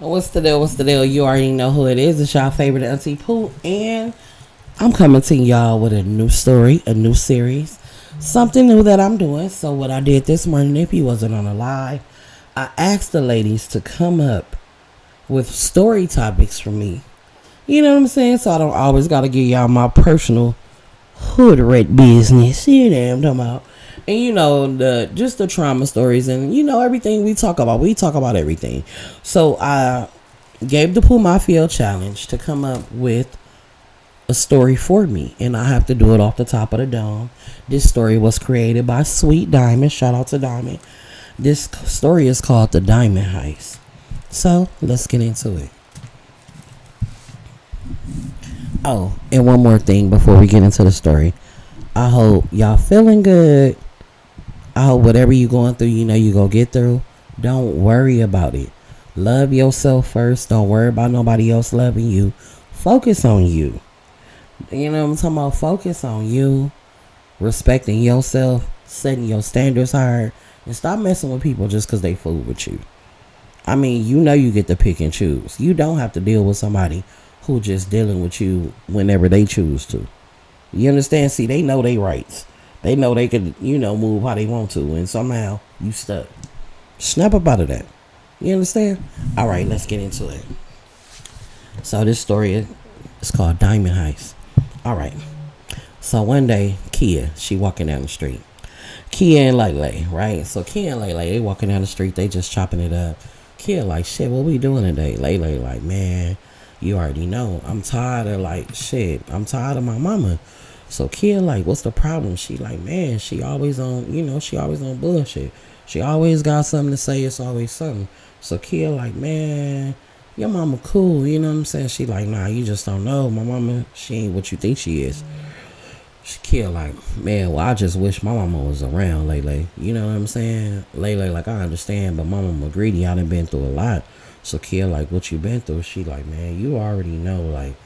What's the deal? What's the deal? You already know who it is. It's y'all favorite Auntie Pooh, and I'm coming to y'all with a new story, a new series, something new that I'm doing. So what I did this morning, if you wasn't on a live, I asked the ladies to come up with story topics for me. You know what I'm saying? So I don't always gotta give y'all my personal hood rat business. You know what I'm talking about. And the trauma stories and everything we talk about. We talk about everything. So I gave the Pool Mafia challenge to come up with a story for me, and I have to do it off the top of the dome. This story was created by Sweet Diamond. Shout out to Diamond. This story is called The Diamond Heist. So let's get into it. Oh, and one more thing before we get into the story. I hope y'all feeling good. I hope whatever you going through, you gonna get through. Don't worry about it. Love yourself first. Don't worry about nobody else loving you. Focus on you. You know what I'm talking about? Focus on you. Respecting yourself. Setting your standards higher. And stop messing with people just because they fool with you. I mean, you get to pick and choose. You don't have to deal with somebody who just dealing with you whenever they choose to. You understand? See, they know their rights. They know they could, move how they want to. And somehow you stuck. Snap up out of that. You understand? All right, let's get into it. So this story is called Diamond Heist. All right. So one day, Kia, she walking down the street. Kia and Lelah, right? So Kia and Lelah, they walking down the street. They just chopping it up. Kia like, shit, what we doing today? Lelah like, man, you already know. I'm tired of shit. I'm tired of my mama. So Kia like, what's the problem? She like, man, she always on bullshit. She always got something to say. It's always something. So Kia like, man, your mama cool. You know what I'm saying? She like, nah, you just don't know. My mama, she ain't what you think she is. Kia like, man, well, I just wish my mama was around, Lelah. You know what I'm saying? Lelah like, I understand, but my mama greedy. I done been through a lot. So Kia like, what you been through? She like, man, you already know, like.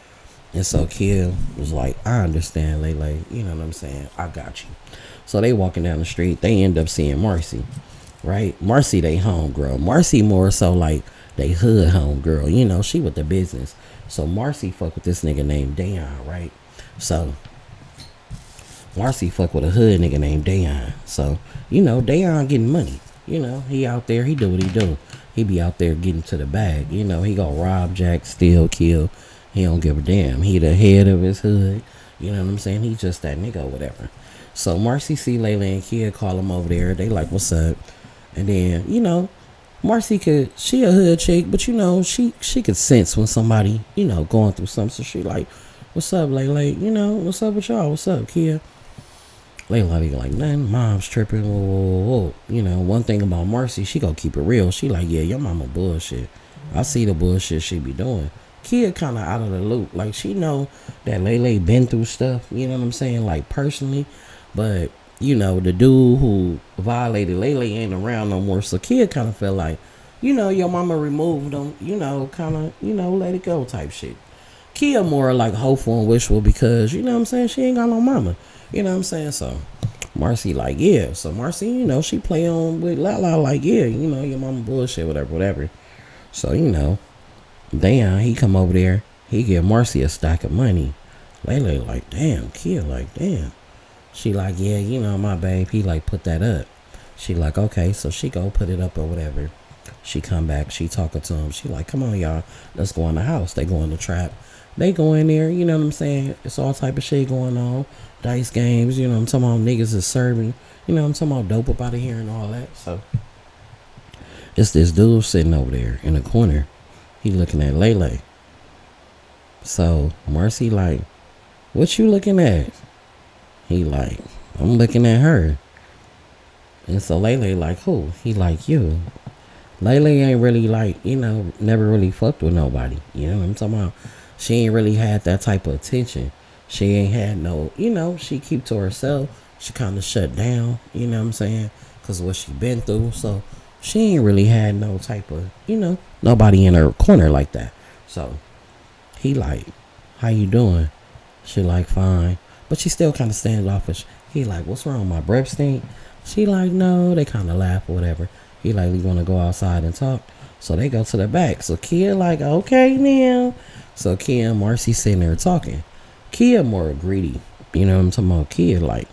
And so Kia was like, I understand, Lelah. You know what I'm saying? I got you. So they walking down the street. They end up seeing Marcy, right? Marcy, they homegirl. Marcy more so like they hood homegirl. She with the business. So Marcy fuck with this nigga named Dayon, right? So Marcy fuck with a hood nigga named Dayon. So, Dayon getting money. He out there. He do what he do. He be out there getting to the bag. He gonna rob, jack, steal, kill. He don't give a damn. He the head of his hood. You know what I'm saying? He just that nigga or whatever. So Marcy see Lelah and Kia call him over there. They like, what's up? And then, Marcy she a hood chick, but she could sense when somebody, going through something. So she like, what's up, Lelah? What's up with y'all? What's up, Kia? Lelah be like, nothing. Mom's tripping. Whoa. One thing about Marcy, she gonna keep it real. She like, yeah, your mama bullshit. I see the bullshit she be doing. Kia kind of out of the loop. Like, she know that Lelah been through stuff, you know what I'm saying, like personally, but the dude who violated Lelah ain't around no more. So Kia kind of felt like, your mama removed them, kind of, let it go type shit. Kia more like hopeful and wishful because, you know what I'm saying, she ain't got no mama, you know what I'm saying. So Marcy like, yeah. So Marcy, she play on with Lelah like, yeah, your mama bullshit, whatever. So Dayon, he come over there. He give Marcy a stack of money. Lelah like, damn. Kia like, damn. She like, yeah, my babe. He like, put that up. She like, okay. So she go put it up or whatever. She come back. She talking to him. She like, come on, y'all. Let's go in the house. They go in the trap. They go in there. You know what I'm saying? It's all type of shit going on. Dice games. I'm talking about niggas is serving. I'm talking about dope up out of here and all that. So it's this dude sitting over there in the corner. He looking at Lelah. So Marcy like, what you looking at? He like, I'm looking at her. And so Lelah like, who? He like, you. Lelah ain't really like, never really fucked with nobody. You know what I'm talking about? She ain't really had that type of attention. She ain't had no, she keep to herself. She kind of shut down, you know what I'm saying? Because of what she been through. So she ain't really had no type of, nobody in her corner like that. So he like, how you doing? She like, fine. But she still kind of standoffish. He like, what's wrong? My breath stink? She like, no. They kind of laugh or whatever. He like, you want to go outside and talk? So they go to the back. So Kia like, okay now. So Kia and Marcy sitting there talking. Kia more greedy. You know what I'm talking about? Kia like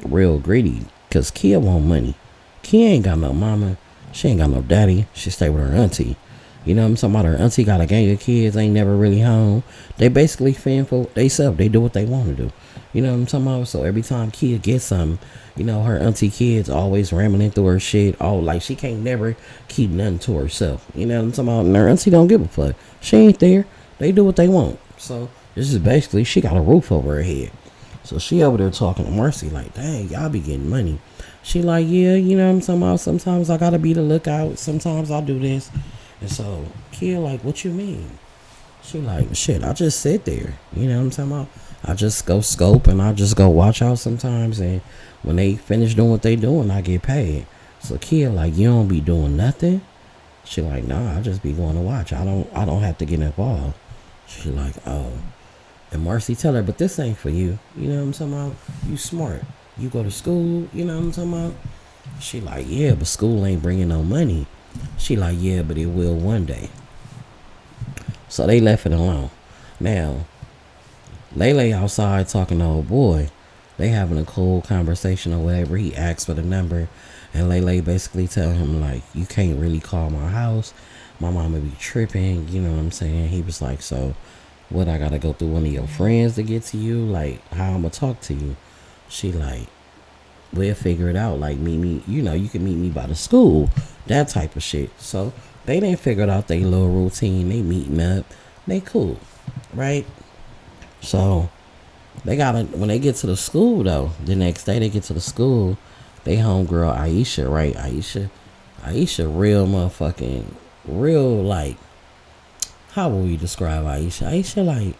real greedy. Cause Kia want money. Kia ain't got no mama. She ain't got no daddy. She stay with her auntie. You know what I'm talking about? Her auntie got a gang of kids, ain't never really home. They basically fend for themselves. They do what they want to do. You know what I'm talking about? So every time Kia gets something, you know, her auntie kids always rambling through her shit. Oh, like she can't never keep nothing to herself. You know what I'm talking about? And her auntie don't give a fuck. She ain't there. They do what they want. So this is basically, she got a roof over her head. So she over there talking to Marcy like, dang, y'all be getting money. She like, yeah, you know what I'm talking about? Sometimes I gotta be the lookout. Sometimes I do this. And so Kia like, what you mean? She like, shit, I just sit there. You know what I'm talking about? I just go scope and I just go watch out sometimes. And when they finish doing what they doing, I get paid. So Kia like, you don't be doing nothing? She like, nah, I just be going to watch. I don't have to get involved. She like, oh. And Marcy tell her, but this ain't for you. You know what I'm talking about? You smart. You go to school. You know what I'm talking about? She like, yeah, but school ain't bringing no money. She like, yeah, but it will one day. So they left it alone. Now, Lelah outside talking to old boy. They having a cool conversation or whatever. He asks for the number. And Lelah basically tell him, like, you can't really call my house. My mama be tripping. You know what I'm saying? He was like, so what, I gotta go through one of your friends to get to you? Like, how I'ma talk to you? She like, we'll figure it out. Like, meet me, you know, you can meet me by the school. That type of shit. So they didn't figure out their little routine. They meeting up. They cool. Right? So they gotta, when they get to the school though, the next day they get to the school, they homegirl Aisha, right? Aisha real motherfucking, real like, how would we describe Aisha? Aisha like,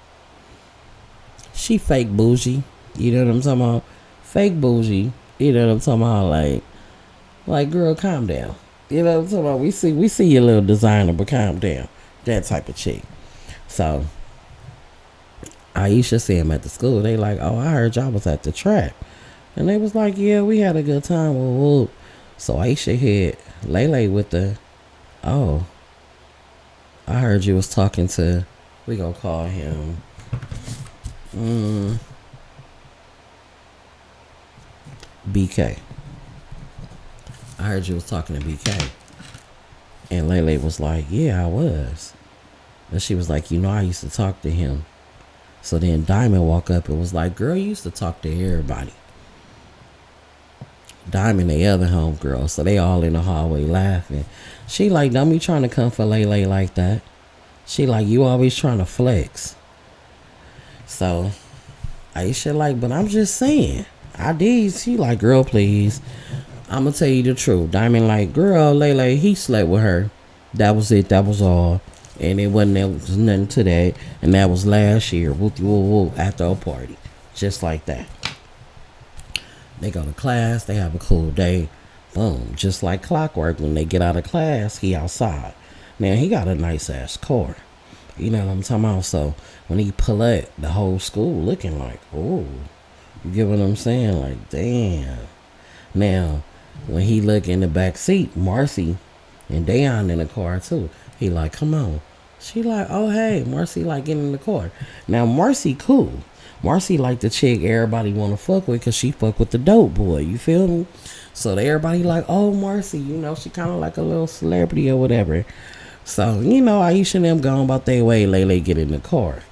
she fake bougie. You know what I'm talking about? Fake bougie. You know what I'm talking about? Like girl, calm down. You know what I'm talking about? We see your little designer, but calm down. That type of chick. So Aisha see him at the school. They like, oh, I heard y'all was at the track. And they was like, yeah, we had a good time. Whoop. So Aisha hit Lelah with the, oh, I heard you was talking to, we gonna call him, BK. I heard you was talking to BK. And Lelah was like, yeah, I was. And she was like, you know, I used to talk to him. So then Diamond walked up and was like, girl, you used to talk to everybody. Diamond, the other homegirl. So they all in the hallway laughing. She like, don't be trying to come for Lelah like that. She like, you always trying to flex. So Aisha like, but I'm just saying. I did. She like, girl, please. I'm going to tell you the truth. Diamond like, girl, Lelah, he slept with her. That was it. That was all. And it wasn't, there was nothing to that. And that was last year. Whoop, whoop, whoop, after a party. Just like that. They go to class. They have a cool day. Boom. Just like clockwork. When they get out of class, he outside. Now, he got a nice ass car. You know what I'm talking about? So, when he pull up, the whole school looking like, oh. You get what I'm saying? Like, damn. Now, when he look in the back seat, Marcy and Dayon in the car too. He like, come on. She like, oh hey. Marcy like, get in the car. Now Marcy cool. Marcy like the chick everybody want to fuck with because she fuck with the dope boy. You feel me? So everybody like, oh Marcy, you know, she kind of like a little celebrity or whatever. So, you know, Aisha and them going about their way. Lelah get in the car.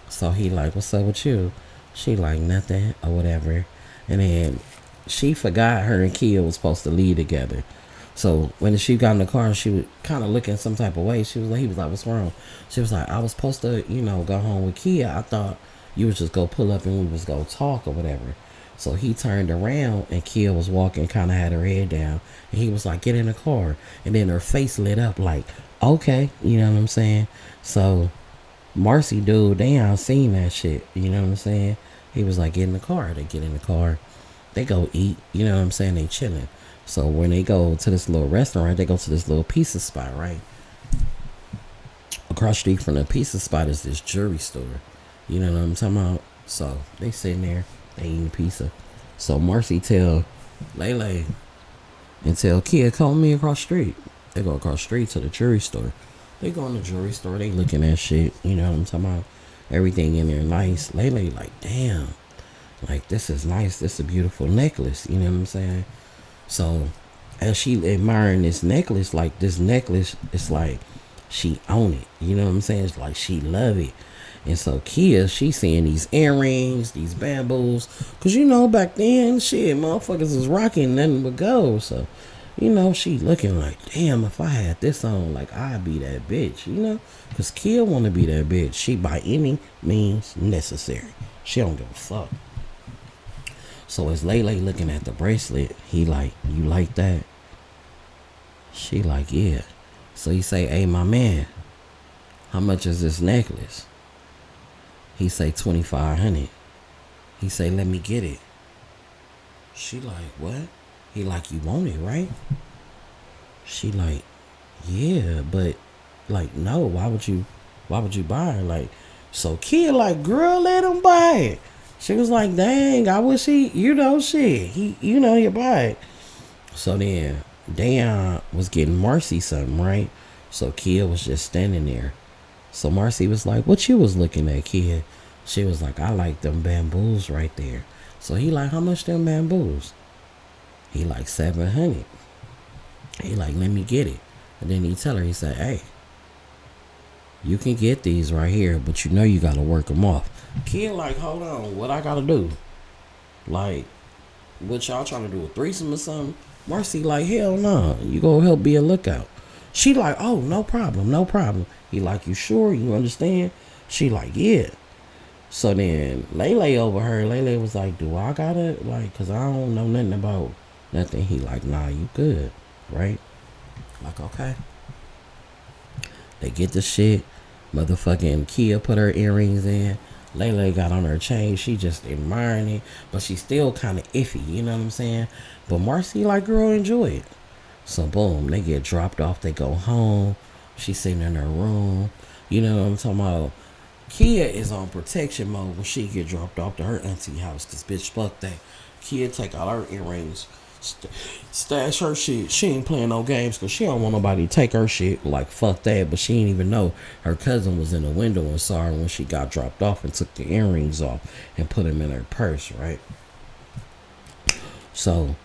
So he like, what's up with you? She like, nothing or whatever. And then she forgot her and Kia was supposed to leave together. So when she got in the car, she was kind of looking some type of way. He was like, what's wrong? She was like, I was supposed to, you know, go home with Kia. I thought you would just go pull up and we was go talk or whatever. So he turned around and Kia was walking, kind of had her head down. And he was like, get in the car. And then her face lit up like, okay, you know what I'm saying? So Marcy, dude, they ain't seen that shit. You know what I'm saying? He was like, get in the car. They get in the car. They go eat. You know what I'm saying? They chilling. So when they go to this little restaurant, they go to this little pizza spot, right? Across the street from the pizza spot is this jewelry store. You know what I'm talking about? So they sitting there, they eating pizza. So Marcy tell Lelah and tell Kia, call me across the street. They go across the street to the jewelry store. They go in the jewelry store. They looking at shit. You know what I'm talking about? Everything in there nice. Lelah like, damn. Like, this is nice. This is a beautiful necklace. You know what I'm saying? So, as she admiring this necklace, like, this necklace, it's like, she own it. You know what I'm saying? It's like, she love it. And so, Kia, she seeing these earrings, these bamboos. Because, you know, back then, shit, motherfuckers was rocking nothing but gold. So, you know, she looking like, damn, if I had this on, like, I'd be that bitch, you know? Because Kia want to be that bitch. She, by any means necessary. She don't give a fuck. So as Lelah looking at the bracelet, he like, you like that? She like, yeah. So he say, hey, my man, how much is this necklace? He say, 2,500. He say, let me get it. She like, what? He like, you want it, right? She like, yeah, but like, no, why would you buy it? Like, so Kia like, girl, let him buy it. She was like, dang, I wish he, you know, shit. He, you know, he'll buy it. So then, Dayon was getting Marcy something, right? So Kia was just standing there. So Marcy was like, what you was looking at, Kia? She was like, I like them bamboos right there. So he like, how much them bamboos? He like, 700. He like, let me get it. And then he tell her, he said, hey, you can get these right here, but you know you gotta work them off. Kid like, hold on, what I gotta do? Like, what y'all trying to do, a threesome or something? Marcy like, hell no, you go help be a lookout. She like, oh, no problem, no problem. He like, you sure, you understand? She like, yeah. So then Lelah over her, Lelah was like, do I gotta, like, cause I don't know nothing about nothing. He like, nah, you good, right? Like, okay. They get the shit. Motherfucking Kia put her earrings in. Lelah got on her chain. She just admiring it, but she still kind of iffy. You know what I'm saying? But Marcy like, girl, enjoy it. So boom, they get dropped off. They go home. She's sitting in her room. You know what I'm talking about? Kia is on protection mode when she get dropped off to her auntie house. Cause bitch, fuck that. Kia take out her earrings. Stash her shit. She ain't playing no games because she don't want nobody to take her shit. Like, fuck that. But she didn't even know her cousin was in the window and saw her when she got dropped off and took the earrings off and put them in her purse, right? So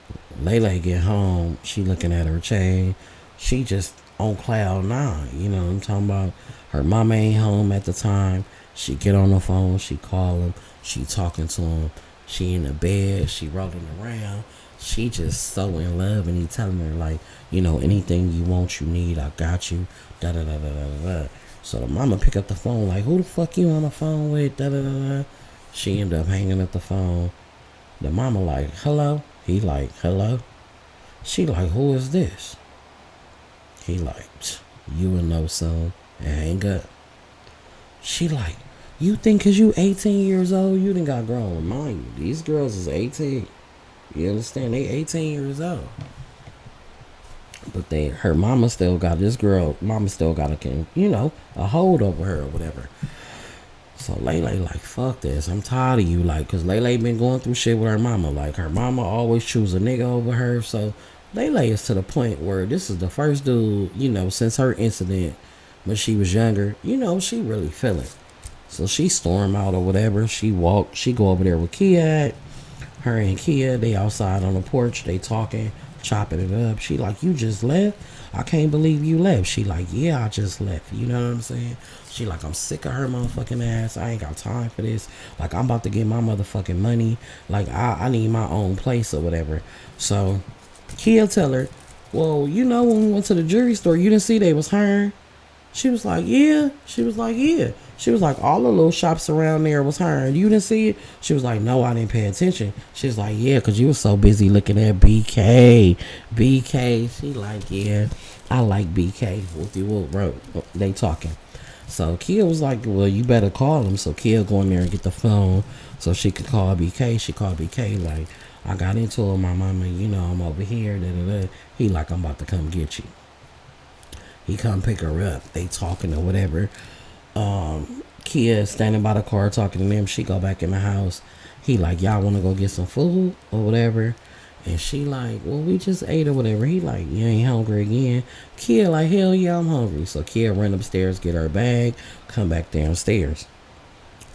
Lelah get home. She looking at her chain. She just on cloud nine. You know what I'm talking about? Her mama ain't home at the time. She get on the phone. She call him. She talking to him. She in the bed. She rolling around. She just so in love, and he telling her like, you know, anything you want, you need, I got you. Da da da da da da. So the mama pick up the phone like, who the fuck you on the phone with? Da da da da. She end up hanging up the phone. The mama like, hello. He like, hello. She like, who is this? He like, you will know soon, and hang up. She like, you think cause you 18 years old, you done got grown? Mind you, these girls is 18. You understand? They 18 years old. But her mama still got, this girl, mama still got a hold over her or whatever. So Lelah like, fuck this. I'm tired of you. Like, cause Lelah been going through shit with her mama. Like, her mama always choose a nigga over her. So Lelah is to the point where this is the first dude, you know, since her incident when she was younger, you know, she really feeling. So she storm out or whatever. She go over there with Kia. Her and Kia, they outside on the porch, they talking, chopping it up. She like, you just left? I can't believe you left. She like, yeah, I just left. You know what I'm saying? She like, I'm sick of her motherfucking ass. I ain't got time for this. Like, I'm about to get my motherfucking money. Like, I need my own place or whatever. So Kia tell her, well, you know, when we went to the jewelry store, you didn't see they was hiring? She was like, yeah. She was like, yeah. She was like, all the little shops around there was hiring. You didn't see it? She was like, no, I didn't pay attention. She was like, yeah, because you was so busy looking at BK. BK. She like, yeah, I like BK. They talking. So Kia was like, well, you better call him. So Kia go in there and get the phone so she could call BK. She called BK like, I got into it with my mama. You know, I'm over here. Da, da, da. He like, I'm about to come get you. He come pick her up. They talking or whatever. Kia standing by the car talking to them. She go back in the house. He like, y'all want to go get some food or whatever? And she like, well, we just ate or whatever. He like, you ain't hungry again? Kid like, hell yeah, I'm hungry. So Kid run upstairs, get her bag, come back downstairs.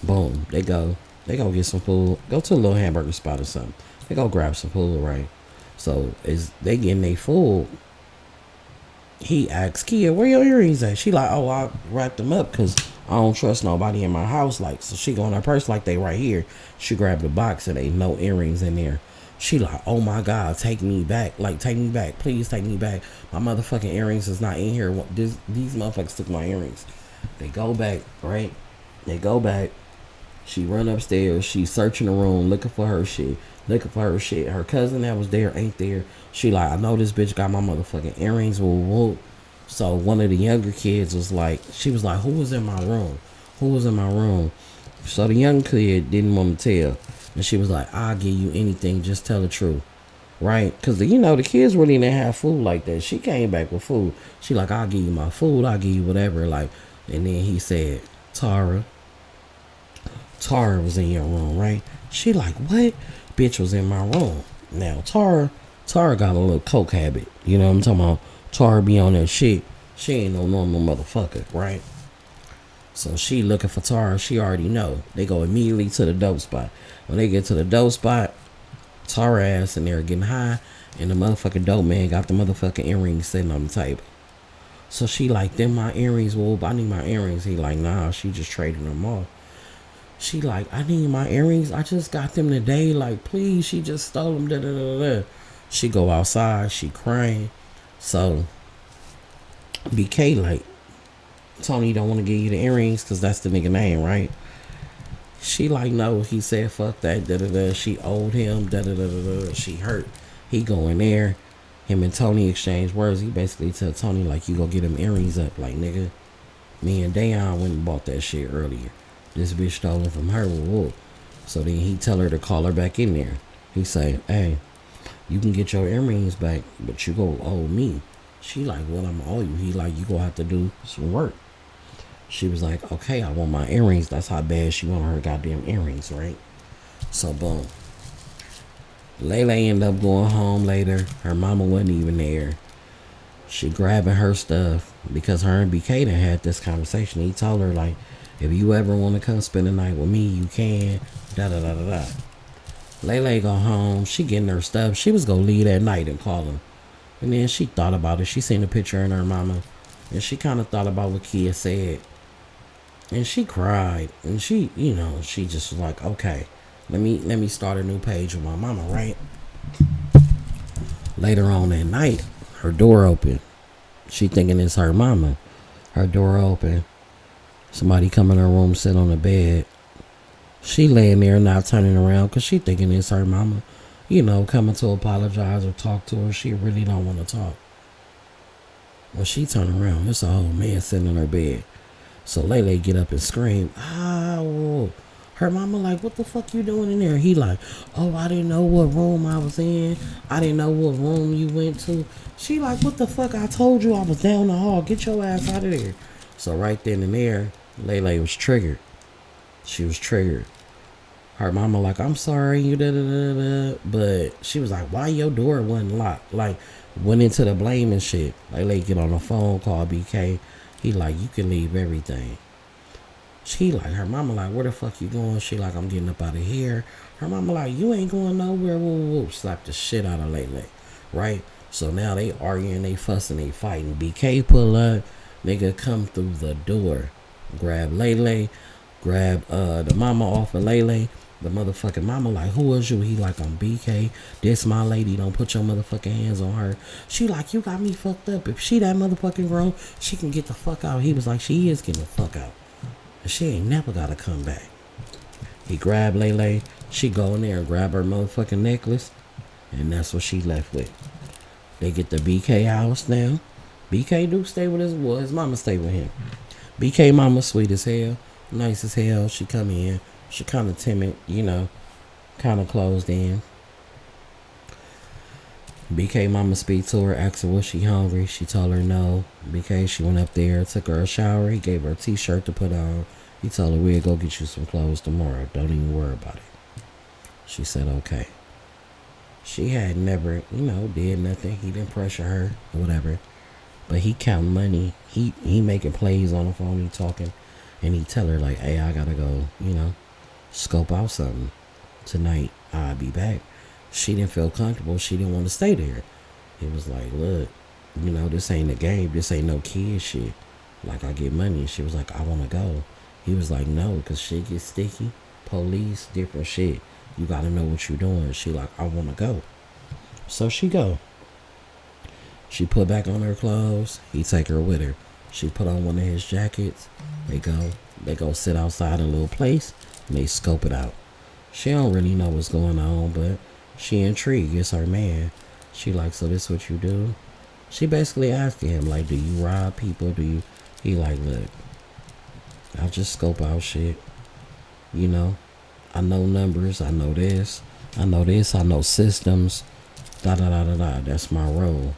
Boom, they go get some food. Go to a little hamburger spot or something. They go grab some food, right? So as they getting their food, he asks Kia, where your earrings at? She like, oh, I wrapped them up because I don't trust nobody in my house. Like, so she go in her purse like they right here. She grabbed the box and ain't no earrings in there. She like, oh my God, take me back. Like, take me back. Please take me back. My motherfucking earrings is not in here. These motherfuckers took my earrings. They go back, right? They go back. She run upstairs. She's searching the room, looking for her shit. Her cousin that was there ain't there. She like, I know this bitch got my motherfucking earrings. Whoa. So one of the younger kids was like, she was like, who was in my room? So the young kid didn't want to tell. And she was like, I'll give you anything. Just tell the truth. Right? Because, the kids really didn't have food like that. She came back with food. She like, I'll give you my food. I'll give you whatever. Like, and then he said, Tara was in your room, right? She like, what? Bitch was in my room. Now, Tara got a little coke habit. You know what I'm talking about? Tara be on that shit. She ain't no normal motherfucker, right? So she looking for Tara. She already know. They go immediately to the dope spot. When they get to the dope spot, Tara ass in there getting high, and the motherfucking dope man got the motherfucking earrings sitting on the table. So she like, them my earrings. Well, I need my earrings. He like, nah, she just trading them off. She like, I need my earrings. I just got them today. Like, please. She just stole them. Da, da, da, da. She go outside. She crying. So BK like, Tony don't want to give you the earrings because that's the nigga name, right? She like, no. He said, fuck that. Da, da, da. She owed him. Da, da, da, da, da. She hurt. He go in there. Him and Tony exchange words. He basically tell Tony like, you go get them earrings up. Like, nigga, me and Dayon went and bought that shit earlier. This bitch stole it from her. Whoa. So then he tell her to call her back in there. He say, hey, you can get your earrings back, but you go owe me. She like, well, I'm gonna owe you. He like, you gonna have to do some work. She was like, okay, I want my earrings. That's how bad she wanted her goddamn earrings, right? So boom. Lelah ended up going home later. Her mama wasn't even there. She grabbing her stuff because her and BK done had this conversation. He told her like, if you ever want to come spend the night with me, you can. Da da da da da. Lelah go home. She getting her stuff. She was gonna leave that night and call him. And then she thought about it. She seen a picture in her mama, and she kind of thought about what Kia said. And she cried. And she just was like, okay, let me start a new page with my mama, right? Later on that night, her door open. She thinking it's her mama. Her door open. Somebody come in her room, sit on the bed. She laying there not turning around because she thinking it's her mama. Coming to apologize or talk to her. She really don't want to talk. When she turn around, it's a old man sitting in her bed. So Lelah get up and scream, whoa. Her mama like, what the fuck you doing in there? He like, oh, I didn't know what room I was in. I didn't know what room you went to. She like, what the fuck? I told you I was down the hall. Get your ass out of there. So right then and there, Lelah was triggered. She was triggered. Her mama like, I'm sorry, you da da da da. But she was like, why your door wasn't locked? Like, went into the blame and shit. Lelah get on the phone, call BK. He like, you can leave everything. She like, her mama like, where the fuck you going? She like, I'm getting up out of here. Her mama like, you ain't going nowhere. Whoa. Slap the shit out of Lelah. Right? So now they arguing, they fussing, they fighting. BK pull up. Nigga come through the door. Grab Lelah. Grab the mama off of Lelah. The motherfucking mama like, who is you? He like, I'm BK. This my lady. Don't put your motherfucking hands on her. She like, you got me fucked up. If she that motherfucking girl, she can get the fuck out. He was like, she is getting the fuck out. And she ain't never gotta come back. He grabbed Lelah. She go in there and grab her motherfucking necklace. And that's what she left with. They get the BK house now. BK do stay with his mama stay with him. BK mama sweet as hell. Nice as hell. She come in. She kind of timid, kind of closed in. BK mama speak to her, asked her was she hungry. She told her no. BK, she went up there, took her a shower. He gave her a t-shirt to put on. He told her, we'll go get you some clothes tomorrow. Don't even worry about it. She said, okay. She had never, did nothing. He didn't pressure her or whatever. But he count money. He making plays on the phone. He talking, and he tell her like, "Hey, I gotta go. Scope out something tonight. I'll be back." She didn't feel comfortable. She didn't want to stay there. He was like, "Look, this ain't a game. This ain't no kid shit. Like, I get money." She was like, "I want to go." He was like, "No, because shit gets sticky. Police, different shit. You got to know what you're doing." She like, "I want to go." So she go. She put back on her clothes. He take her with her. She put on one of his jackets. They go sit outside a little place, and they scope it out. She don't really know what's going on, but she intrigued. It's her man. She like, "So this what you do?" She basically asking him like, "Do you rob people? Do you?" He like, "Look, I just scope out shit. I know numbers. I know this. I know this. I know systems. Da da da da da. That's my role."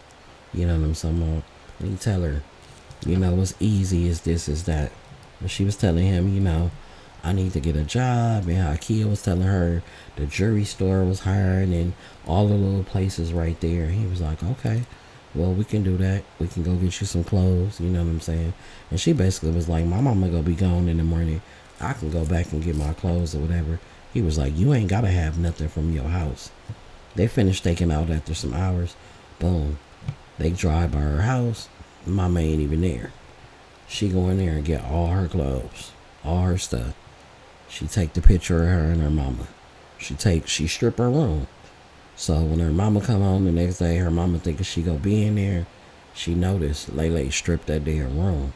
You know what I'm saying? And he tell her, "It's easy as this, as that." But she was telling him, "I need to get a job." And how Kia was telling her the jewelry store was hiring and all the little places right there. He was like, "Okay, well, we can do that. We can go get you some clothes." You know what I'm saying? And she basically was like, "My mama gonna be gone in the morning. I can go back and get my clothes or whatever." He was like, "You ain't gotta have nothing from your house." They finished taking out after some hours. Boom. They drive by her house. Mama ain't even there. She go in there and get all her clothes, all her stuff. She take the picture of her and her mama. She strip her room. So when her mama come home the next day, her mama thinking she gonna be in there. She noticed Lelah stripped that damn room.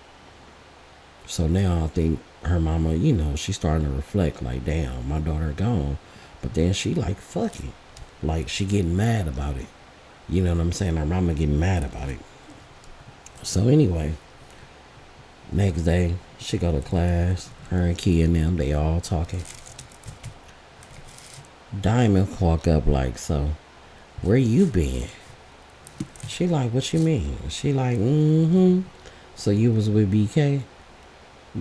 So now I think her mama, she starting to reflect like, damn, my daughter gone. But then she like, fuck it. Like, she getting mad about it. You know what I'm saying? Her mama getting mad about it. So anyway, next day, she go to class. Her and Key and them, they all talking. Diamond walk up like, "So, where you been?" She like, "What you mean?" She like, "So you was with BK?"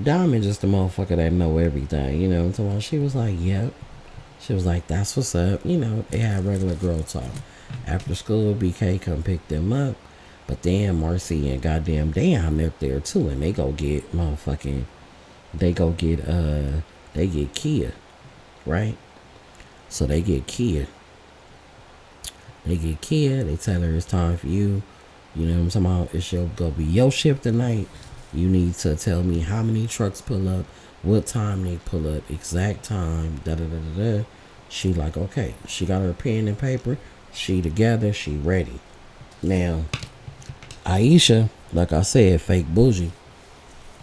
Diamond just a motherfucker that know everything, you know what I'm talking about? She was like, "Yep." She was like, "That's what's up." They had regular girl talk. After school, BK come pick them up. But then Marcy and goddamn Dayon up there too, and they go get they get Kia, right? So they get Kia. They tell her it's time for you. You know what I'm talking about? It's gonna be your shift tonight. You need to tell me how many trucks pull up, what time they pull up, exact time, da da da da da. She like, okay. She got her pen and paper. She together. She ready. Now, Aisha, like I said, fake bougie.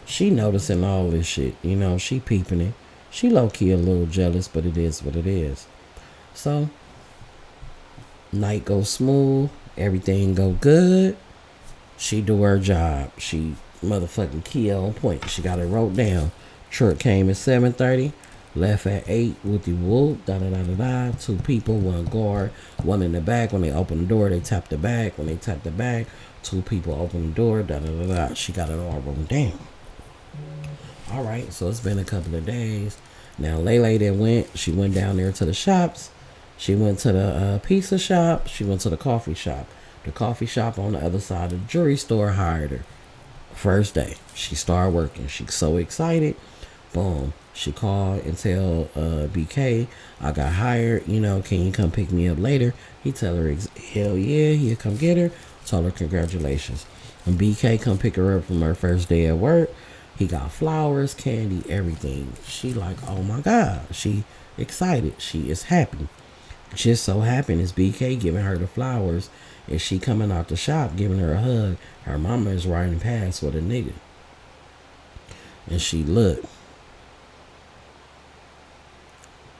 She noticing all this shit. She peeping it. She low key a little jealous, but it is what it is. So, night goes smooth. Everything go good. She do her job. She motherfucking Kia on point. She got it wrote down. Truck came at 7:30. Left at 8 with the whoop. Da da da da da. 2 people, 1 guard, 1 in the back. When they open the door, they tap the back. When they tap the back, 2 people open the door. Da da da da. She got it all wrote down. Alright, so it's been a couple of days. Now Lelah then she went down there to the shops. She went to the pizza shop. She went to the coffee shop. The coffee shop on the other side of the jewelry store hired her. First day, she started working. She's so excited. Boom. She called and tell BK, "I got hired. Can you come pick me up later?" He tell her, hell yeah, he'll come get her. Told her congratulations. When BK come pick her up from her first day at work, he got flowers, candy, everything. She like, oh my God. She excited. She is happy. Just so happened is BK giving her the flowers and she coming out the shop giving her a hug. Her mama is riding past with a nigga. And she looked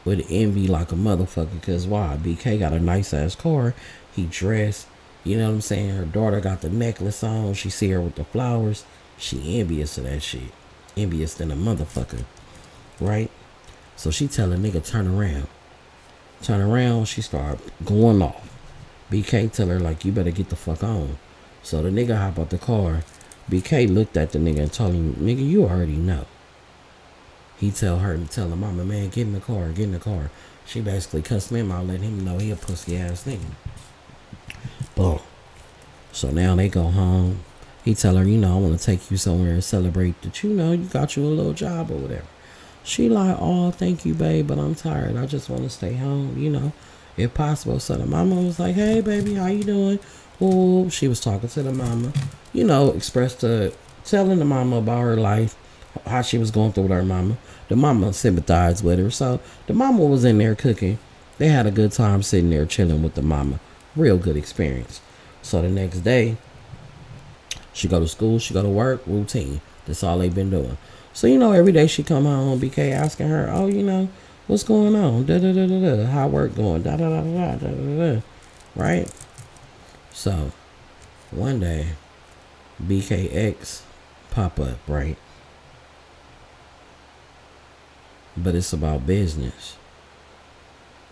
with envy like a motherfucker. Cause why? BK got a nice ass car. He dressed. You know what I'm saying? Her daughter got the necklace on. She see her with the flowers. She envious of that shit. Envious than a motherfucker. Right? So she tell a nigga turn around. Turn around. She start going off. BK tell her like, you better get the fuck on. So the nigga hop out the car. BK looked at the nigga and told him, nigga, you already know. He tell her, tell her mama, man, get in the car, get in the car. She basically cussed him out, letting him know he a pussy ass nigga. Boom. So now they go home. He tell her, I want to take you somewhere and celebrate that, you got you a little job or whatever. She like, oh, thank you, babe, but I'm tired. I just want to stay home, if possible. So the mama was like, hey, baby, how you doing? Oh, she was talking to the mama, telling the mama about her life, how she was going through with her mama. The mama sympathized with her. So the mama was in there cooking. They had a good time sitting there chilling with the mama. Real good experience. So the next day, she go to school, she go to work, routine. That's all they been doing. So, every day she come home, BK asking her, oh, what's going on? Da-da-da-da-da. How work going? Da-da-da-da-da-da-da. Right? So, one day, BKX pop up, right? But it's about business.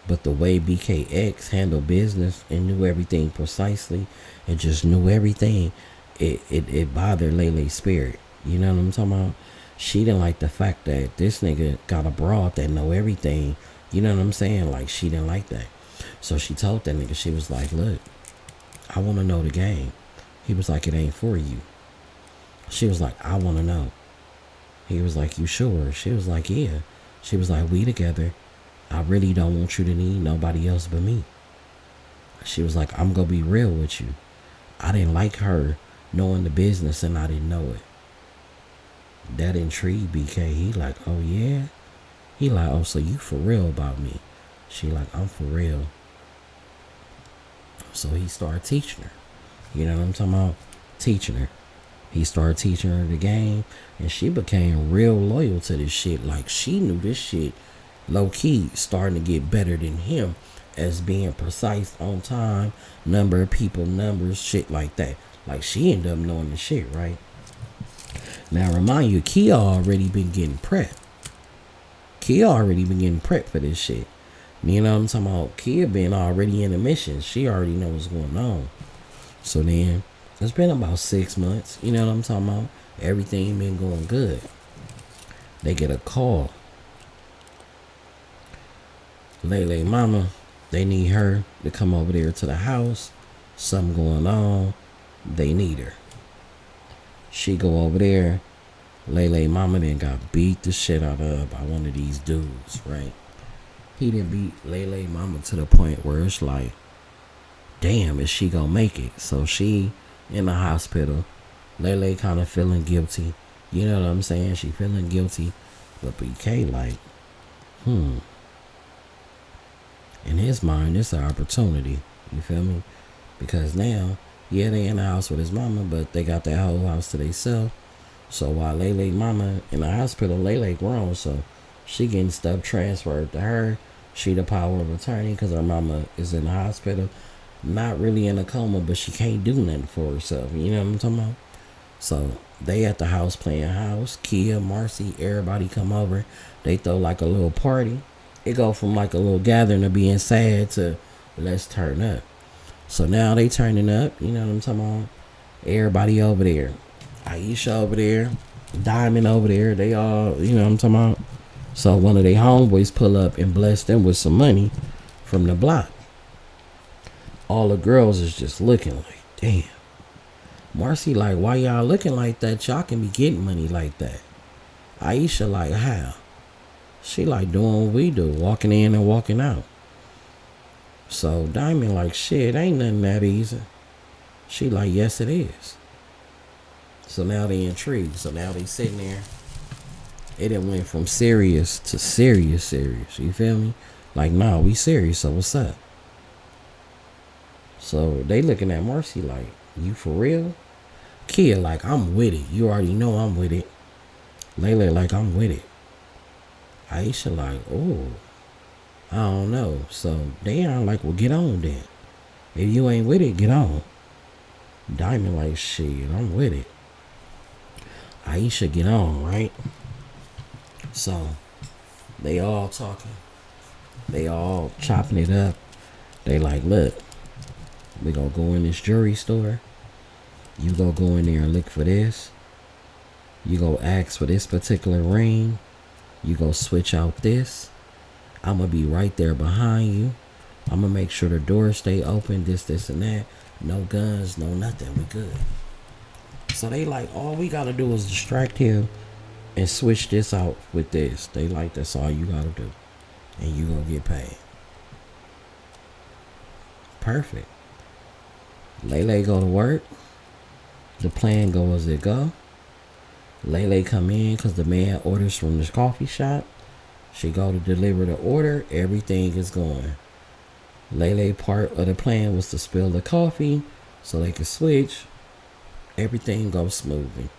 But the way BKX handled business and knew everything precisely and just knew everything, it bothered Lele's spirit. You know what I'm talking about? She didn't like the fact that this nigga got a broad that know everything. You know what I'm saying? Like, she didn't like that. So she told that nigga, she was like, look, I want to know the game. He was like, it ain't for you. She was like, I want to know. He was like, you sure? She was like, yeah. She was like, we together. I really don't want you to need nobody else but me. She was like, I'm going to be real with you. I didn't like her knowing the business and I didn't know it. That intrigued BK. He like, oh yeah? He like, oh, so you for real about me? She like, I'm for real. So he started teaching her. You know what I'm talking about? Teaching her. He started teaching her the game and she became real loyal to this shit. Like, she knew this shit low-key starting to get better than him as being precise, on time, number of people, numbers, shit like that. Like, she ended up knowing the shit, right? Now, remind you, Kia already been getting prepped. Kia already been getting prepped for this shit. You know what I'm talking about? Kia been already in the mission. She already know what's going on. So then, it's been about 6 months. You know what I'm talking about? Everything been going good. They get a call. Lelah mama, they need her to come over there to the house. Something going on. They need her. She go over there. Lelah mama then got beat the shit out of by one of these dudes, right? He didn't beat Lelah mama to the point where it's like, damn, is she gonna make it? So she in the hospital. Lelah kind of feeling guilty. You know what I'm saying? She feeling guilty. But BK like, in his mind, it's an opportunity. You feel me? Because now, yeah, they in the house with his mama, but they got that whole house to themselves. So while Lelah mama in the hospital, Lelah grown, so she getting stuff transferred to her. She the power of attorney because her mama is in the hospital. Not really in a coma, but she can't do nothing for herself. You know what I'm talking about? So they at the house playing house. Kia, Marcy, everybody come over. They throw like a little party. It go from like a little gathering of being sad to let's turn up. So now they turning up. You know what I'm talking about? Everybody over there. Aisha over there. Diamond over there. They all, you know what I'm talking about? So one of their homeboys pull up and bless them with some money from the block. All the girls is just looking like, damn. Marcy like, why y'all looking like that? Y'all can be getting money like that. Aisha like, how? She like doing what we do, walking in and walking out. So Diamond like, shit, ain't nothing that easy. She like, yes it is. So now they intrigued. So now they sitting there. It done went from serious to serious. You feel me? Like, nah, we serious, so what's up? So they looking at Marcy like, you for real? Kia like, I'm with it. You already know I'm with it. Lelah like, I'm with it. Aisha like, oh, I don't know. So they are like, well, get on then. If you ain't with it, get on. Diamond like, shit, I'm with it. Aisha get on, right? So they all talking. They all chopping it up. They like, look, we gonna go in this jewelry store. You gonna go in there and look for this. You go ask for this particular ring. You go switch out this. I'm gonna be right there behind you. I'm gonna make sure the doors stay open, this, and that. No guns, no nothing. We good. So they like, all we gotta do is distract him and switch this out with this. They like, that's all you gotta do. And you gonna get paid. Perfect. Lelah go to work. The plan go as it go. Lelah come in because the man orders from this coffee shop. She go to deliver the order. Everything is going. Lelah part of the plan was to spill the coffee so they could switch. Everything goes smoothly.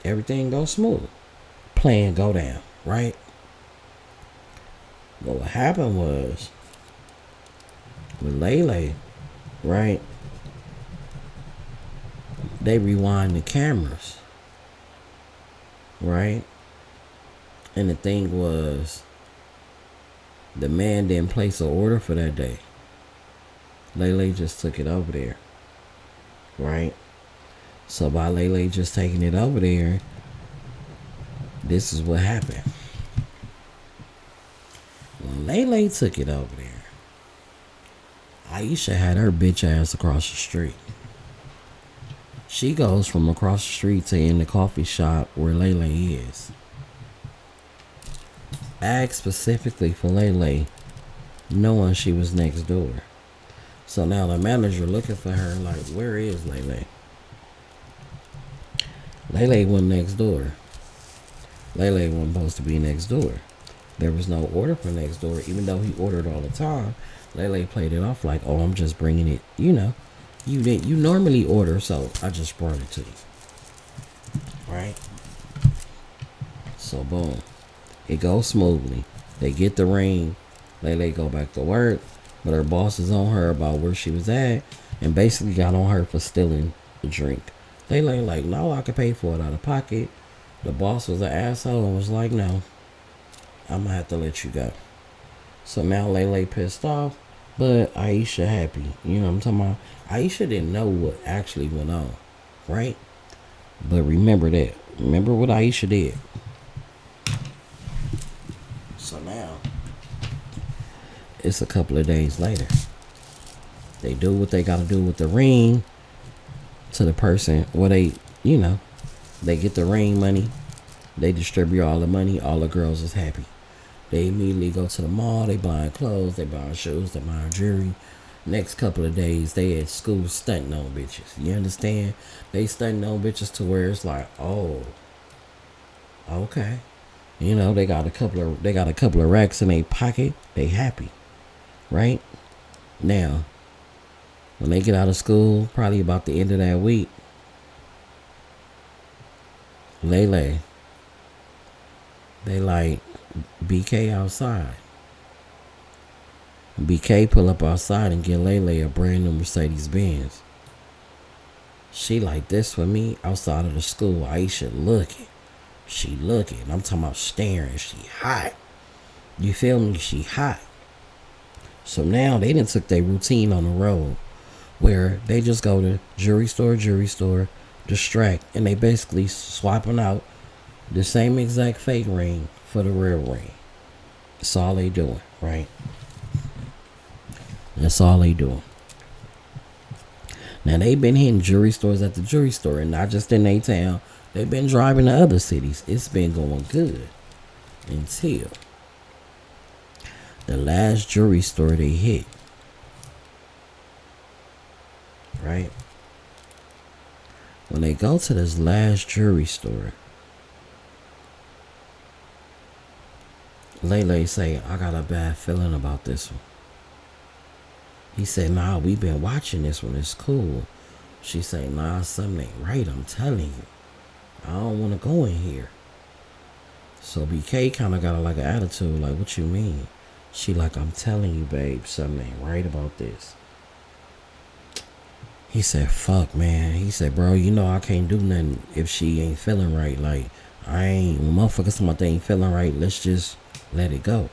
Everything goes smooth. Plan go down, right? But what happened was, with Lelah, right, they rewind the cameras, right? And the thing was, the man didn't place an order for that day. Lelah just took it over there, right? So by Lelah just taking it over there, this is what happened. When Lelah took it over there, Aisha had her bitch ass across the street. She goes from across the street to in the coffee shop where Lelah is. Asked specifically for Lelah, knowing she was next door. So now the manager looking for her like, where is Lelah? Lelah went next door. Lelah wasn't supposed to be next door. There was no order for next door, even though he ordered all the time. Lelah played it off like, oh, I'm just bringing it, you normally order, so I just brought it to you. Right? So boom. It goes smoothly. They get the ring. Lelah go back to work, but her boss is on her about where she was at and basically got on her for stealing the drink. Lelah like, no, I could pay for it out of pocket. The boss was an asshole and was like, no, I'm gonna have to let you go. So now Lelah pissed off, but Aisha happy. You know what I'm talking about? Aisha didn't know what actually went on, right? But remember that. Remember what Aisha did. So now, it's a couple of days later. They do what they gotta do with the ring to the person. Well, they get the ring money. They distribute all the money. All the girls is happy. They immediately go to the mall. They buying clothes. They buying shoes. They buying jewelry. Next couple of days, they at school stunting on bitches. You understand? They stunting on bitches to where it's like, oh, okay. They got a couple of racks in their pocket. They happy, right? Now, when they get out of school, probably about the end of that week, Lelah, they like BK outside. BK pull up outside and get Lelah a brand new Mercedes Benz. She like, this for me outside of the school. Aisha looking. She looking. I'm talking about staring. She hot. You feel me? She hot. So now they done took their routine on the road where they just go to jewelry store, distract, and they basically swapping out the same exact fake ring for the real ring. That's all they doing, right? That's all they doing. Now they've been hitting jewelry stores at the jewelry store, and not just in their town. They've been driving to other cities. It's been going good until the last jewelry store they hit. Right? When they go to this last jewelry store, Lelah say, I got a bad feeling about this one. He said, nah, we've been watching this one. It's cool. She say, nah, something ain't right. I'm telling you. I don't want to go in here. So BK kind of got like an attitude, like, what you mean? She like, I'm telling you, babe, something ain't right about this. He said, fuck, man. He said, bro, I can't do nothing if she ain't feeling right. Like, when motherfuckers talking about they ain't feeling right, let's just let it go.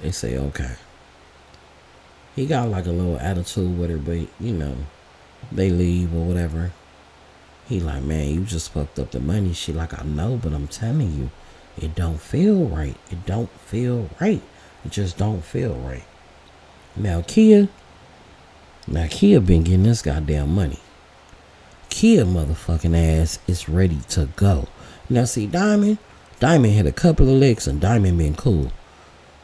They say, okay. He got like a little attitude with her, but, they leave or whatever. He like, man, you just fucked up the money. She like, I know, but I'm telling you, It don't feel right. It don't feel right. It just don't feel right. Now Kia been getting this goddamn money. Kia motherfucking ass is ready to go. Now see Diamond hit a couple of licks and Diamond been cool.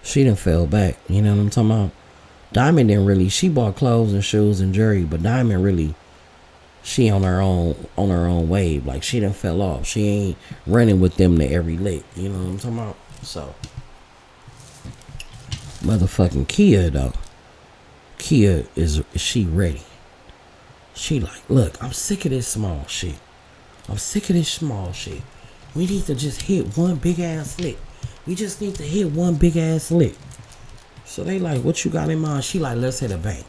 She done fell back. You know what I'm talking about? Diamond didn't really, she bought clothes and shoes and jewelry, but Diamond really, she on her own wave. Like she done fell off. She ain't running with them to every lick. You know what I'm talking about? So motherfucking Kia though. Kia she ready. She like, look, I'm sick of this small shit. We need to just hit one big ass lick. We just need to hit one big ass lick. So they like, what you got in mind? She like, let's hit a bank.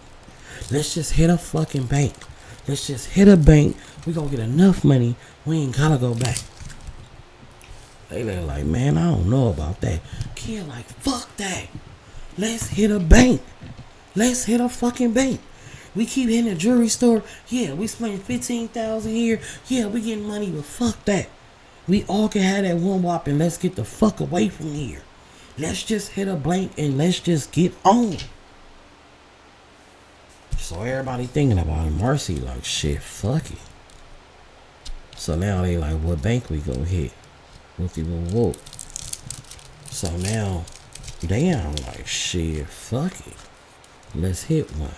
Let's just hit a fucking bank. Let's just hit a bank. We gonna get enough money. We ain't gotta go back. They like, man, I don't know about that. Kid like, fuck that. Let's hit a bank. Let's hit a fucking bank. We keep hitting a jewelry store. Yeah, we spending $15,000 here. Yeah, we getting money, but fuck that. We all can have that one whop and let's get the fuck away from here. Let's just hit a blank and let's just get on. So everybody thinking about it. Marcy like, shit, fuck it. So now they like, what bank we go hit? Whoop. So now they are like, shit, fuck it. Let's hit one.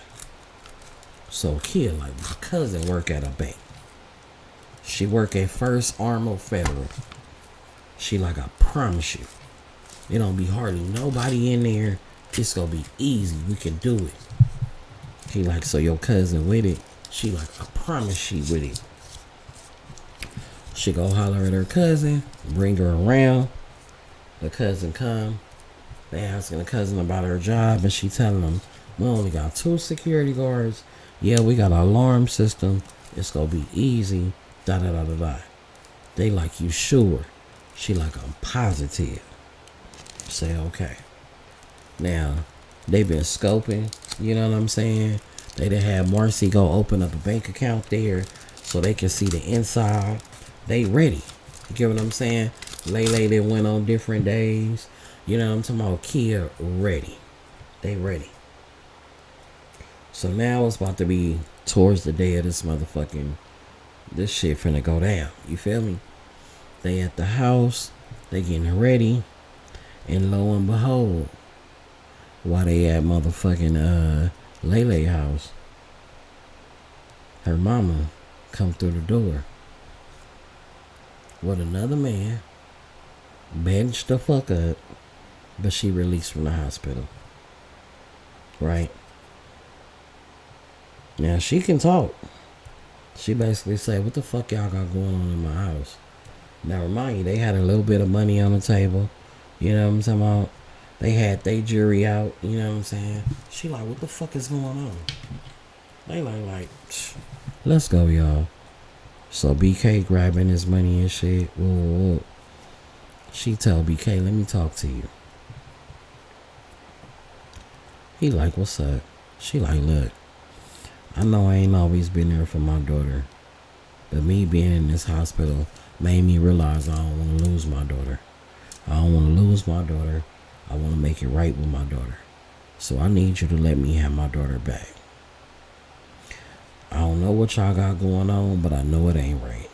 So Kia like, my cousin work at a bank. She work at First Armored Federal. She like, I promise you, it don't be hardly nobody in there. It's gonna be easy. We can do it. He like, so your cousin with it? She like, I promise she with it. She go holler at her cousin, bring her around. The cousin come. They asking the cousin about her job, and she telling them, we only got 2 security guards. Yeah, we got an alarm system. It's gonna be easy. Da da da da da. They like, you sure? She like, I'm positive. Say okay. Now, they been scoping, you know what I'm saying? They done had Marcy go open up a bank account there so they can see the inside. They ready. You get what I'm saying? Lelah, they went on different days. You know what I'm talking about? Kia ready. They ready. So now it's about to be towards the day of this shit finna go down. You feel me? They at the house. They getting ready. And lo and behold, while they at motherfucking Lelah house, her mama come through the door with another man, benched the fuck up, but she released from the hospital. Right? Now she can talk. She basically said, what the fuck y'all got going on in my house? Now remind you, they had a little bit of money on the table. You know what I'm talking about? They had their jury out. You know what I'm saying? She like, what the fuck is going on? They like, let's go, y'all. So BK grabbing his money and shit. Whoa. She tell BK, let me talk to you. He like, what's up? She like, look, I know I ain't always been there for my daughter, but me being in this hospital made me realize I don't want to lose my daughter. I don't want to lose my daughter. I want to make it right with my daughter. So I need you to let me have my daughter back. I don't know what y'all got going on, but I know it ain't right.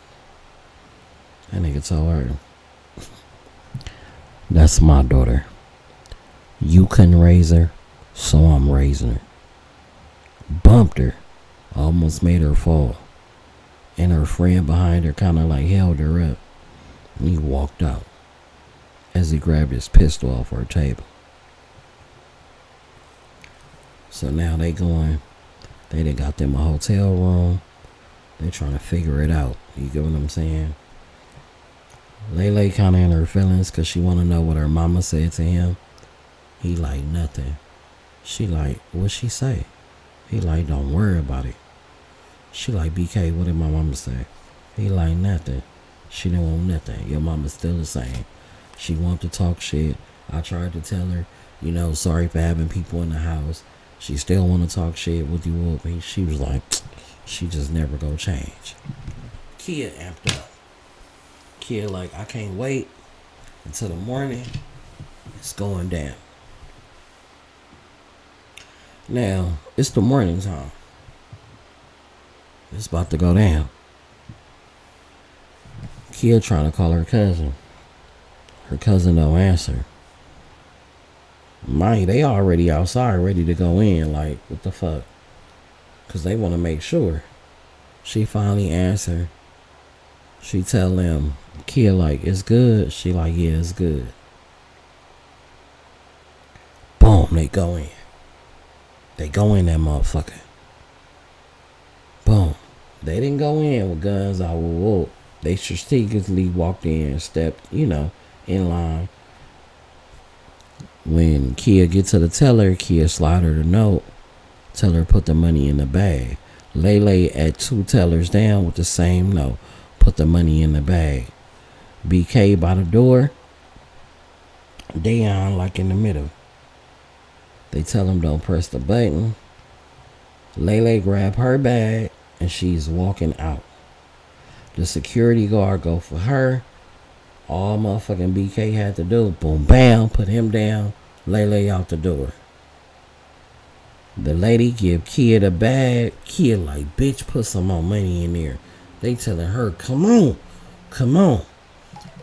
That nigga told her, that's my daughter. You couldn't raise her, so I'm raising her. Bumped her. Almost made her fall. And her friend behind her kind of like held her up. And he walked out as he grabbed his pistol off her table. So now they done got them a hotel room. They trying to figure it out. You get what I'm saying? Lelah kind of in her feelings because she want to know what her mama said to him. He like, nothing. She like, what she say? He like, don't worry about it. She like, BK, what did my mama say? He like, nothing. She didn't want nothing. Your mama's still the same. She want to talk shit. I tried to tell her, you know, sorry for having people in the house. She still want to talk shit with you. She was like, she just never gonna change. Kia amped up. Kia like, I can't wait until the morning. It's going down. Now, it's the morning time. It's about to go down. Kia trying to call her cousin. Her cousin don't answer. Mind, they already outside ready to go in. Like, what the fuck? Because they want to make sure. She finally answered. She tell them, Kia, like, it's good. She like, yeah, it's good. Boom, they go in. They go in that motherfucker. Boom. They didn't go in with guns out. Whoa. They strategically walked in, stepped, in line. When Kia get to the teller, Kia slide her the note. Tell her put the money in the bag. Lelah at 2 tellers down with the same note. Put the money in the bag. BK by the door. Dayon like in the middle. They tell him don't press the button. Lelah grab her bag and she's walking out. The security guard go for her. All motherfucking BK had to do, boom, bam, put him down. Lelah out the door. The lady give Kia the bag. Kia like, bitch, put some more money in there. They telling her, come on, come on.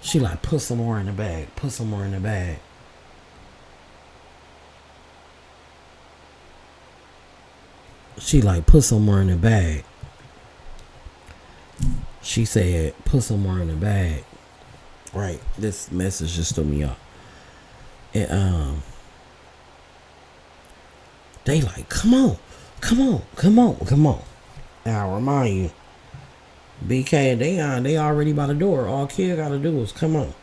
She like, put some more in the bag. Put some more in the bag. She like, put some more in the bag. She said, put some more in the bag. Right. This message just threw me off. And they like, come on, come on, come on, come on. Now I remind you, BK and Dayon, they already by the door. All Kia gotta do is come on.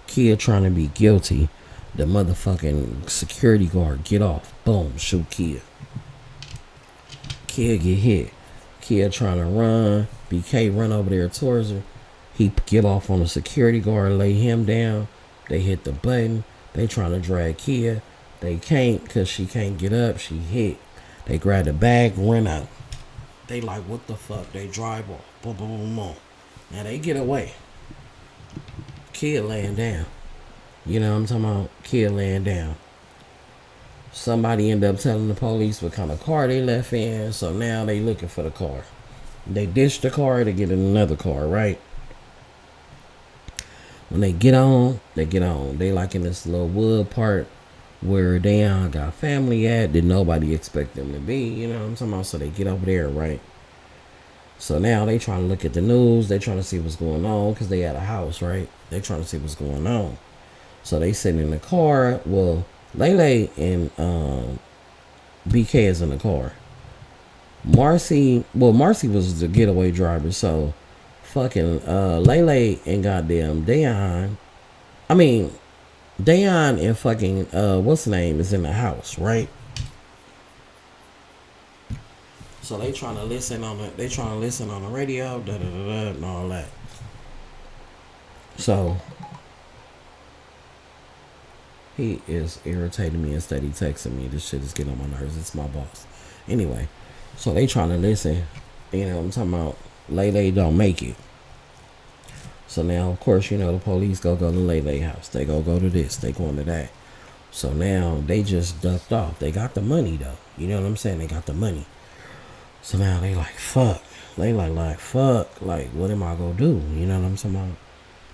Kia trying to be guilty. The motherfucking security guard get off. Boom, shoot Kia. Kia get hit. Kia trying to run. BK run over there towards her. He get off on the security guard, lay him down. They hit the button. They trying to drag Kia. They can't because she can't get up. She hit. They grab the bag, run out. They like, what the fuck? They drive off. Boom, boom, boom, boom. Now they get away. Kia laying down. You know what I'm talking about? Kia laying down. Somebody end up telling the police what kind of car they left in. So now they looking for the car. They ditch the car to get in another car, right? When they get on, they get on. They like in this little wood part where Dayon got family at. Did nobody expect them to be, you know what I'm talking about? So they get over there, right? So now they trying to look at the news. They trying to see what's going on because they at a house, right? They trying to see what's going on. So they sitting in the car. Well, Lelah and BK is in the car. Marcy was the getaway driver, so fucking Lelah and goddamn Dayon and fucking what's the name is in the house, right? So they trying to listen on the radio, da da da da, and all that. So he is irritating me instead of texting me. This shit is getting on my nerves. It's my boss. Anyway, so they trying to listen. You know what I'm talking about? Lelah don't make it. So now, of course, the police go to Lelah house. They go to this. They going to that. So now they just ducked off. They got the money though. You know what I'm saying? They got the money. So now they like, fuck. They like, fuck. Like, what am I gonna do? You know what I'm talking about?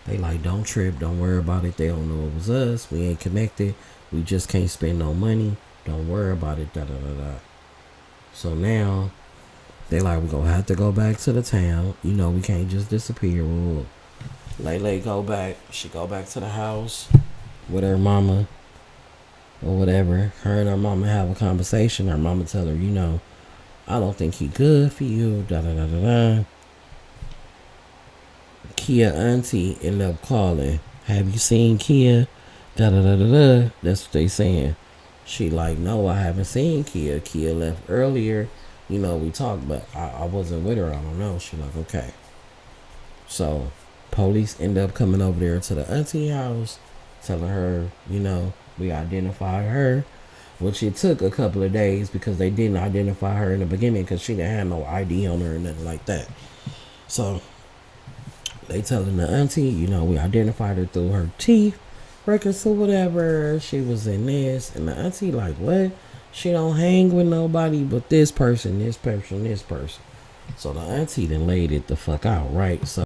They like, don't trip. Don't worry about it. They don't know it was us. We ain't connected. We just can't spend no money. Don't worry about it. Da da da da. So now they like, we gonna have to go back to the town. We can't just disappear. Lelah go back. She go back to the house with her mama or whatever. Her and her mama have a conversation. Her mama tell her, I don't think he good for you. Da da da da da. Kia auntie end up calling. Have you seen Kia? Da da da da da. That's what they saying. She like, no, I haven't seen Kia. Kia left earlier. We talked, but I wasn't with her. I don't know. She like, okay. So police end up coming over there to the auntie house, telling her, we identified her. Which it took a couple of days because they didn't identify her in the beginning because she didn't have no ID on her or nothing like that. So they telling the auntie, we identified her through her teeth. records or whatever. She was in this. And the auntie like, what? She don't hang with nobody but this person, this person, this person. So the auntie then laid it the fuck out, right? So